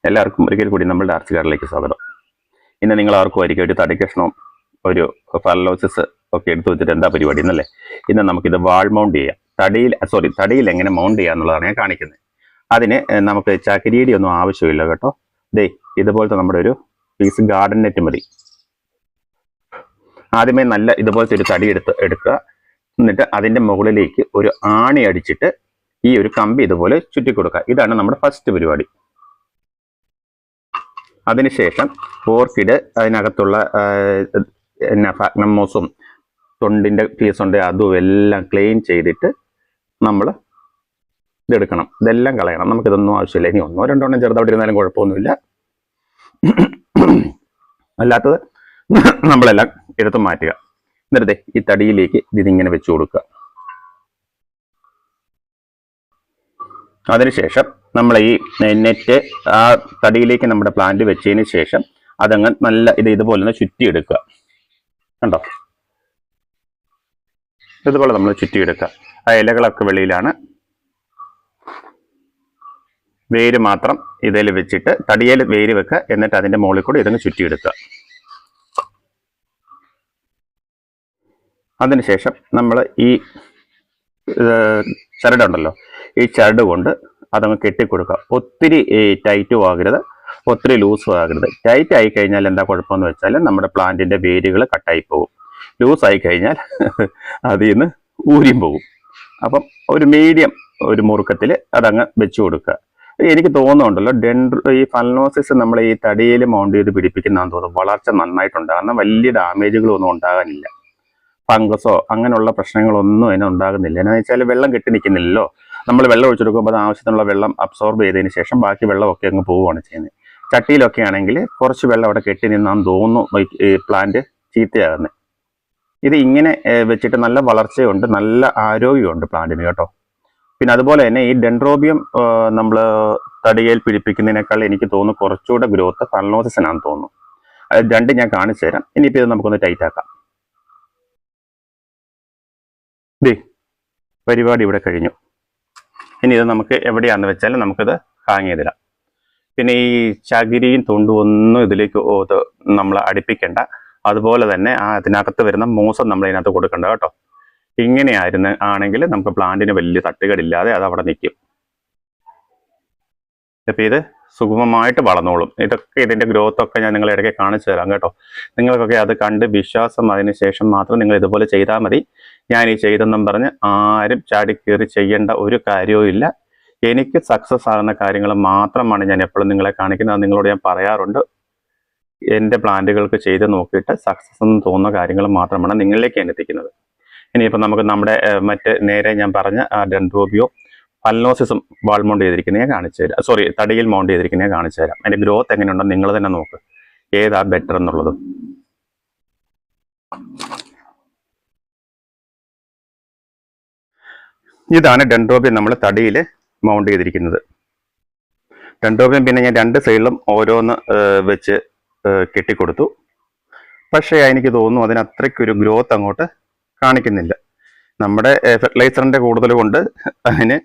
എല്ലാവർക്കും ഒരിക്കൽ കൂടി നമ്മളുടെ ആർച്ചുകാരിലേക്ക് സ്വാഗതം. ഇന്ന് നിങ്ങൾ ആർക്കുമായിരിക്കും ഒരു തടിക്കഷ്ണവും ഒരു ഫലോസിസ് ഒക്കെ എടുത്തു വെച്ചിട്ട് എന്താ പരിപാടി എന്നല്ലേ. ഇന്ന് നമുക്കിത് വാൾ മൗണ്ട് ചെയ്യാം. തടിയിൽ എങ്ങനെ മൗണ്ട് ചെയ്യാം എന്നുള്ളതാണ് ഞാൻ കാണിക്കുന്നത്. അതിന് നമുക്ക് ചകിരിയുടെ ഒന്നും ആവശ്യമില്ല കേട്ടോ. ഇതുപോലത്തെ നമ്മുടെ ഒരു പീസ് ഗാർഡൻ നെറ്റ് മതി. ആദ്യമേ നല്ല ഇതുപോലത്തെ ഒരു തടി എടുക്കുക. എന്നിട്ട് അതിൻ്റെ മുകളിലേക്ക് ഒരു ആണി അടിച്ചിട്ട് ഈ ഒരു കമ്പി ഇതുപോലെ ചുറ്റി കൊടുക്കുക. ഇതാണ് നമ്മുടെ ഫസ്റ്റ് പരിപാടി. അതിനുശേഷം ഓർക്കിഡ് അതിനകത്തുള്ള ഫാഗ്നമോസും തൊണ്ടിൻ്റെ പീസുണ്ട് അതും എല്ലാം ക്ലീൻ ചെയ്തിട്ട് നമ്മൾ ഇതെടുക്കണം. ഇതെല്ലാം കളയണം. നമുക്കിതൊന്നും ആവശ്യമില്ല. ഇനി ഒന്നോ രണ്ടോ എണ്ണം ചെറുതായിട്ട് ഇരുന്നാലും കുഴപ്പമൊന്നുമില്ല. അല്ലാത്തത് നമ്മളെല്ലാം എടുത്ത് മാറ്റുക. എന്നിട്ട് ഈ തടിയിലേക്ക് ഇതിങ്ങനെ വെച്ച് കൊടുക്കുക. അതിനുശേഷം നമ്മൾ ഈ നെറ്റ് ആ തടിയിലേക്ക് നമ്മുടെ പ്ലാന്റ് വെച്ചതിന് ശേഷം അതങ്ങ് നല്ല ഇതുപോലെ ഒന്ന് ചുറ്റിയെടുക്കുക. കണ്ടോ, ഇതുപോലെ നമ്മൾ ചുറ്റിയെടുക്കുക. ആ ഇലകളൊക്കെ വെളിയിലാണ്. വേര് മാത്രം ഇതിൽ വെച്ചിട്ട് തടിയിൽ വേര് വെക്കുക. എന്നിട്ട് അതിൻ്റെ മുകളിൽ കൂടെ ഇതങ്ങ് ചുറ്റിയെടുക്കുക. അതിനുശേഷം നമ്മൾ ഈ ചരടുണ്ടല്ലോ, ഈ ചരട് കൊണ്ട് അതങ്ങ് കെട്ടിക്കൊടുക്കുക. ഒത്തിരി ടൈറ്റും ആകരുത്, ഒത്തിരി ലൂസും ആകരുത്. ടൈറ്റ് ആയി കഴിഞ്ഞാൽ എന്താ കുഴപ്പമെന്ന് വെച്ചാൽ നമ്മുടെ പ്ലാന്റിൻ്റെ വേരുകൾ കട്ടായി പോകും. ലൂസായി കഴിഞ്ഞാൽ അതിൽ നിന്ന് ഊരിയും പോകും. അപ്പം ഒരു മീഡിയം ഒരു മുറുക്കത്തിൽ അതങ്ങ് വെച്ചു കൊടുക്കുക. എനിക്ക് തോന്നുന്നുണ്ടല്ലോ ഈ ഫലനോസിസ് നമ്മൾ ഈ തടിയിൽ മൗണ്ട് ചെയ്ത് പിടിപ്പിക്കുന്നതാണെന്ന് തോന്നുന്നു. വളർച്ച നന്നായിട്ടുണ്ടാകും. കാരണം വലിയ ഡാമേജുകളൊന്നും ഉണ്ടാകാനില്ല. ഫംഗസോ അങ്ങനെയുള്ള പ്രശ്നങ്ങളൊന്നും അതിന് ഉണ്ടാകുന്നില്ല. എന്ന് വെച്ചാൽ വെള്ളം കെട്ടി നിൽക്കുന്നില്ലല്ലോ. നമ്മൾ വെള്ളം ഒഴിച്ചെടുക്കുമ്പോൾ അത് ആവശ്യത്തിനുള്ള വെള്ളം അബ്സോർബ് ചെയ്തതിന് ശേഷം ബാക്കി വെള്ളമൊക്കെ അങ്ങ് പോവുകയാണ് ചെയ്യുന്നത്. ചട്ടിയിലൊക്കെ ആണെങ്കിൽ കുറച്ച് വെള്ളം അവിടെ കെട്ടി നിന്നാന്ന് തോന്നുന്നു ഈ പ്ലാന്റ് ചീത്തയാകുന്നത്. ഇത് ഇങ്ങനെ വെച്ചിട്ട് നല്ല വളർച്ചയുണ്ട്, നല്ല ആരോഗ്യമുണ്ട് പ്ലാന്റിന് കേട്ടോ. പിന്നെ അതുപോലെ തന്നെ ഈ ഡെൻഡ്രോബിയം നമ്മൾ തടിയിൽ പിടിപ്പിക്കുന്നതിനേക്കാൾ എനിക്ക് തോന്നുന്നു കുറച്ചുകൂടെ ഗ്രോത്ത് ഫലനോസിസിനാണെന്ന് തോന്നുന്നു. അത് രണ്ട് ഞാൻ കാണിച്ചു തരാം. ഇനിയിപ്പോൾ ഇത് നമുക്കൊന്ന് ടൈറ്റ് ആക്കാം. പരിപാടി ഇവിടെ കഴിഞ്ഞു. ഇനി ഇത് നമുക്ക് എവിടെയാണെന്ന് വെച്ചാൽ നമുക്കിത് ഹാങ് ചെയ്തിടാം. പിന്നെ ഈ ചകിരിയും തൊണ്ടും ഒന്നും ഇതിലേക്ക് നമ്മൾ അടുപ്പിക്കേണ്ട. അതുപോലെ തന്നെ അതിനകത്ത് വരുന്ന മൂസം നമ്മൾ ഇതിനകത്ത് കൊടുക്കണ്ട കേട്ടോ. ആണെങ്കിൽ നമുക്ക് പ്ലാന്റിന് വലിയ തട്ടുകടില്ലാതെ അത് അവിടെ നിൽക്കും. അപ്പം ഇത് സുഗമമായിട്ട് വളർന്നോളും. ഇതൊക്കെ ഇതിൻ്റെ ഗ്രോത്തൊക്കെ ഞാൻ നിങ്ങളെ ഇടയ്ക്ക് കാണിച്ചു തരാം കേട്ടോ. നിങ്ങൾക്കൊക്കെ അത് കണ്ട് വിശ്വാസം അതിന് ശേഷം മാത്രം നിങ്ങൾ ഇതുപോലെ ചെയ്താൽ മതി. ഞാൻ ഈ ചെയ്തെന്നും പറഞ്ഞ് ആരും ചാടിക്കേറി ചെയ്യേണ്ട ഒരു കാര്യവും ഇല്ല. എനിക്ക് സക്സസ് ആകുന്ന കാര്യങ്ങൾ മാത്രമാണ് ഞാൻ എപ്പോഴും നിങ്ങളെ കാണിക്കുന്നത്. നിങ്ങളോട് ഞാൻ പറയാറുണ്ട്, എൻ്റെ പ്ലാന്റുകൾക്ക് ചെയ്ത് നോക്കിയിട്ട് സക്സസ് എന്ന് തോന്നുന്ന കാര്യങ്ങൾ മാത്രമാണ് നിങ്ങളിലേക്ക് ഞാൻ എത്തിക്കുന്നത്. ഇനിയിപ്പോൾ നമുക്ക് നമ്മുടെ നേരെ ഞാൻ പറഞ്ഞ ഡെൻഡ്രോബിയോ ഫലനോസിസും വാൾ മൗണ്ട് ചെയ്തിരിക്കുന്നത് ഞാൻ കാണിച്ചു തരാം. തടിയിൽ മൗണ്ട് ചെയ്തിരിക്കുന്നത് ഞാൻ കാണിച്ചു തരാം. അതിൻ്റെ ഗ്രോത്ത് എങ്ങനെയുണ്ടെന്ന് നിങ്ങൾ തന്നെ നോക്ക്, ഏതാ ബെറ്റർ എന്നുള്ളതും. ഇതാണ് ഡെൻഡ്രോബിയം നമ്മൾ തടിയിൽ മൗണ്ട് ചെയ്തിരിക്കുന്നത്. ഡെൻഡ്രോബിയം പിന്നെ ഞാൻ രണ്ട് സൈഡിലും ഓരോന്ന് വെച്ച് കെട്ടിക്കൊടുത്തു. പക്ഷേ എനിക്ക് തോന്നുന്നു അതിന് അത്രയ്ക്കൊരു ഗ്രോത്ത് അങ്ങോട്ട് കാണിക്കുന്നില്ല. നമ്മുടെ ഫെർട്ടിലൈസറിൻ്റെ കൂടുതൽ കൊണ്ട് അതിന്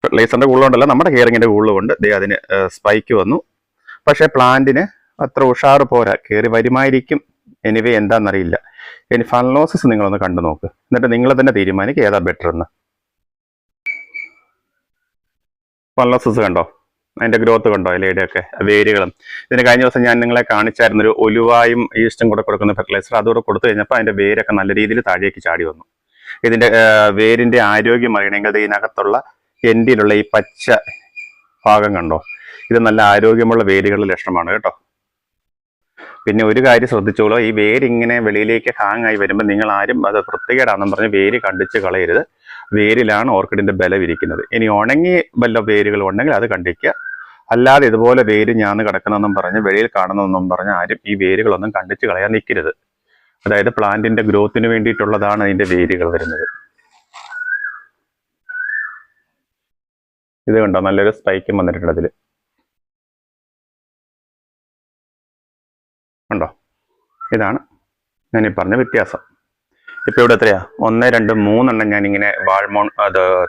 ഫെർട്ടിലൈസറിൻ്റെ കൂടുതലുണ്ടല്ല, നമ്മുടെ കെയറിങ്ങിൻ്റെ കൂടുതലുകൊണ്ട് അതിന് സ്പൈക്ക് വന്നു. പക്ഷേ പ്ലാന്റിന് അത്ര ഉഷാറ് പോരാ. കയറി വരുമായിരിക്കും. എനിവേ എന്താണെന്നറിയില്ല. ഇനി ഫലനോസിസ് നിങ്ങളൊന്ന് കണ്ടു നോക്ക്. എന്നിട്ട് നിങ്ങൾ തന്നെ തീരുമാനിക്കുക ഏതാ ബെറ്റർ എന്ന്. ഫലനോസിസ് കണ്ടോ, അതിൻ്റെ ഗ്രോത്ത് കണ്ടോ, ഇലയുടെയൊക്കെ വേരുകളും. ഇതിന് കഴിഞ്ഞ ദിവസം ഞാൻ നിങ്ങളെ കാണിച്ചായിരുന്നൊരു ഒലുവായും ഈസ്റ്റും കൂടെ കൊടുക്കുന്ന ഫെർട്ടിലൈസർ. അതുകൂടെ കൊടുത്തു കഴിഞ്ഞപ്പോൾ അതിൻ്റെ വേരൊക്കെ നല്ല രീതിയിൽ താഴേക്ക് ചാടി വന്നു. ഇതിൻ്റെ വേരിൻ്റെ ആരോഗ്യം അറിയണമെങ്കിൽ ഇതിനകത്തുള്ള എൻഡിലുള്ള ഈ പച്ച ഭാഗം കണ്ടോ, ഇത് നല്ല ആരോഗ്യമുള്ള വേരുകളുടെ ലക്ഷണമാണ് കേട്ടോ. പിന്നെ ഒരു കാര്യം ശ്രദ്ധിച്ചോളൂ, ഈ വേരിങ്ങനെ വെളിയിലേക്ക് ഹാങ് ആയി വരുമ്പോൾ നിങ്ങൾ ആരും അത് വൃത്തികേടാണെന്ന് പറഞ്ഞ് വേര് കണ്ടിച്ച് കളയരുത്. വേരിലാണ് ഓർക്കിഡിൻ്റെ ബലം ഇരിക്കുന്നത്. ഇനി ഉണങ്ങി വല്ല വേരുകൾ ഉണ്ടെങ്കിൽ അത് കണ്ടിക്കുക. അല്ലാതെ ഇതുപോലെ വേര് ഞാന്ന് കിടക്കണമെന്നും പറഞ്ഞ് വെളിയിൽ കാണുന്നതെന്നും പറഞ്ഞ് ആരും ഈ വേരുകളൊന്നും കണ്ടിച്ച് കളയാൻ നിൽക്കരുത്. അതായത് പ്ലാന്റിൻ്റെ ഗ്രോത്തിന് വേണ്ടിയിട്ടുള്ളതാണ് അതിൻ്റെ വേരുകൾ വരുന്നത്. ഇത് കണ്ടോ, നല്ലൊരു സ്പൈക്കും വന്നിട്ടുണ്ട് അതിൽ കണ്ടോ. ഇതാണ് ഞാനീ പറഞ്ഞ വ്യത്യാസം. ഇപ്പോൾ ഇവിടെ എത്രയാ, 1, 2, 3 ഞാനിങ്ങനെ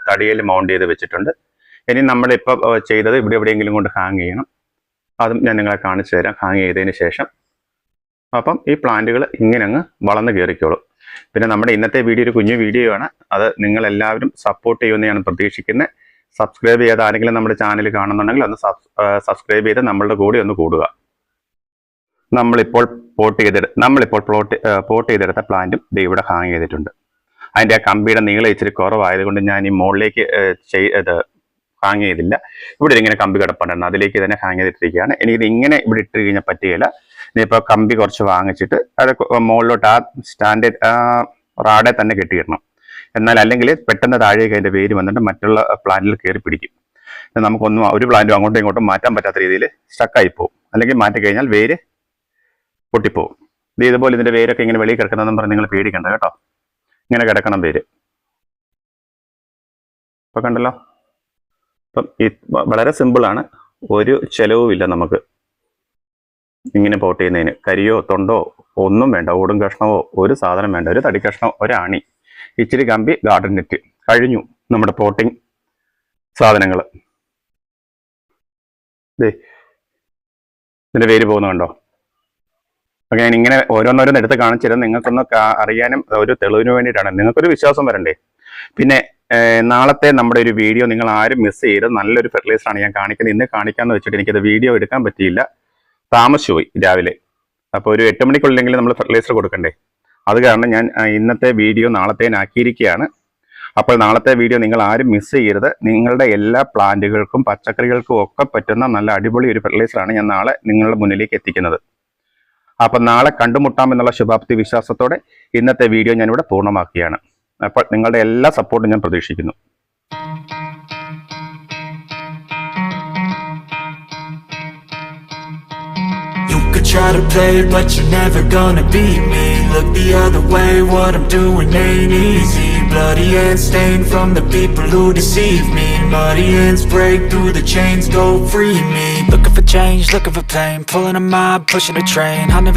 തടിയിൽ മൗണ്ട് ചെയ്ത് വെച്ചിട്ടുണ്ട്. ഇനി നമ്മളിപ്പോൾ ചെയ്തത് ഇവിടെ എവിടെയെങ്കിലും കൊണ്ട് ഹാങ് ചെയ്യണം. അതും ഞാൻ നിങ്ങളെ കാണിച്ചു തരാം ഹാങ് ചെയ്തതിന് ശേഷം. അപ്പം ഈ പ്ലാന്റുകൾ ഇങ്ങനെ അങ്ങ് വളർന്ന് കയറിക്കോളും. പിന്നെ നമ്മുടെ ഇന്നത്തെ വീഡിയോ ഒരു കുഞ്ഞു വീഡിയോ ആണ്. അത് നിങ്ങളെല്ലാവരും സപ്പോർട്ട് ചെയ്യുമെന്ന് ഞാൻ പ്രതീക്ഷിക്കുന്നത്. സബ്സ്ക്രൈബ് ചെയ്ത് ആരെങ്കിലും നമ്മുടെ ചാനൽ കാണുന്നുണ്ടെങ്കിൽ ഒന്ന് സബ്സ്ക്രൈബ് ചെയ്ത് നമ്മളുടെ കൂടെ ഒന്ന് കൂടുക. നമ്മളിപ്പോൾ പോട്ട് ചെയ്തെടുത്ത പ്ലാന്റും ദേ ഇവിടെ ഹാങ് ചെയ്തിട്ടുണ്ട്. അതിൻ്റെ ആ കമ്പിയുടെ നീളം ഇച്ചിരി കുറവായതുകൊണ്ട് ഞാൻ ഈ മുകളിലേക്ക് ഹാങ് ചെയ്തില്ല. ഇവിടെ ഇങ്ങനെ കമ്പി കിടപ്പുണ്ടായിരുന്നു, അതിലേക്ക് തന്നെ ഹാങ് ചെയ്തിട്ടിരിക്കുകയാണ്. എനിക്കിത് ഇങ്ങനെ ഇവിടെ ഇട്ട് കഴിഞ്ഞാൽ പറ്റുകയില്ല. ഇനിയിപ്പോൾ കമ്പി കുറച്ച് വാങ്ങിച്ചിട്ട് അത് മുകളിലോട്ട് ആ സ്റ്റാൻഡേർഡ് റാഡെ തന്നെ കെട്ടിയിടണം. എന്നാൽ അല്ലെങ്കിൽ പെട്ടെന്ന് താഴേക്ക് അതിൻ്റെ വേര് വന്നിട്ട് മറ്റുള്ള പ്ലാന്റിൽ കയറി പിടിക്കും. നമുക്കൊന്നും ഒരു പ്ലാന്റും അങ്ങോട്ടും ഇങ്ങോട്ടും മാറ്റാൻ പറ്റാത്ത രീതിയിൽ സ്റ്റക്കായി പോകും. അല്ലെങ്കിൽ മാറ്റി കഴിഞ്ഞാൽ വേര് പൊട്ടിപ്പോവും. ഇതുപോലെ ഇതിൻ്റെ വേരൊക്കെ ഇങ്ങനെ വെളിയിൽ കിടക്കുന്നതെന്ന് പറഞ്ഞ് നിങ്ങൾ പേടിക്കണ്ട കേട്ടോ. ഇങ്ങനെ കിടക്കണം വേര്. ഇപ്പം കണ്ടല്ലോ. അപ്പം വളരെ സിമ്പിളാണ്, ഒരു ചെലവുമില്ല നമുക്ക് ഇങ്ങനെ പോട്ട് ചെയ്യുന്നതിന്. കരിയോ തൊണ്ടോ ഒന്നും വേണ്ട, ഓടും കഷ്ണമോ ഒരു സാധനം വേണ്ട. ഒരു തടി കഷ്ണം, ഒരാണി, ഇച്ചിരി കമ്പി, ഗാർഡൻ നെറ്റ്, കഴിഞ്ഞു നമ്മുടെ പോട്ടിങ് സാധനങ്ങൾ. ഇതിൻ്റെ വേര് പോകുന്ന കണ്ടോ. അപ്പം ഞാൻ ഇങ്ങനെ ഓരോന്നോരോന്ന് എടുത്ത് കാണിച്ചിരുന്നത് നിങ്ങൾക്കൊന്ന് അറിയാനും ഒരു തെളിവിന് വേണ്ടിയിട്ടാണ്. നിങ്ങൾക്കൊരു വിശ്വാസം വരണ്ടേ. പിന്നെ നാളത്തെ നമ്മുടെ ഒരു വീഡിയോ നിങ്ങൾ ആരും മിസ് ചെയ്ത് നല്ലൊരു ഫെർട്ടിലൈസറാണ് ഞാൻ കാണിക്കുന്നത്. ഇന്ന് കാണിക്കാമെന്ന് വെച്ചിട്ട് എനിക്കത് വീഡിയോ എടുക്കാൻ പറ്റിയില്ല, താമസിച്ചു പോയി രാവിലെ. അപ്പോൾ ഒരു 8 മണിക്കുള്ളിലെങ്കിലും നമ്മൾ ഫെർട്ടിലൈസർ കൊടുക്കണ്ടേ. അത് കാരണം ഞാൻ ഇന്നത്തെ വീഡിയോ നാളത്തേനാക്കിയിരിക്കുകയാണ്. അപ്പോൾ നാളത്തെ വീഡിയോ നിങ്ങൾ ആരും മിസ് ചെയ്യരുത്. നിങ്ങളുടെ എല്ലാ പ്ലാന്റുകൾക്കും പച്ചക്കറികൾക്കും ഒക്കെ പറ്റുന്ന നല്ല അടിപൊളി ഒരു ഫെർട്ടിലൈസറാണ് ഞാൻ നാളെ നിങ്ങളുടെ മുന്നിലേക്ക് എത്തിക്കുന്നത്. അപ്പം നാളെ കണ്ടുമുട്ടാമെന്നുള്ള ശുഭാപ്തി വിശ്വാസത്തോടെ ഇന്നത്തെ വീഡിയോ ഞാനിവിടെ പൂർണ്ണമാക്കുകയാണ്. അപ്പോൾ നിങ്ങളുടെ എല്ലാ സപ്പോർട്ടും ഞാൻ പ്രതീക്ഷിക്കുന്നു. Try to play, but you're never gonna beat me. Look the other way, what I'm doing ain't easy. Bloody hands stained from the people who deceive me. Muddy hands break through the chains, go free me. Looking for change, looking for pain, pulling a mob, pushing a train. I never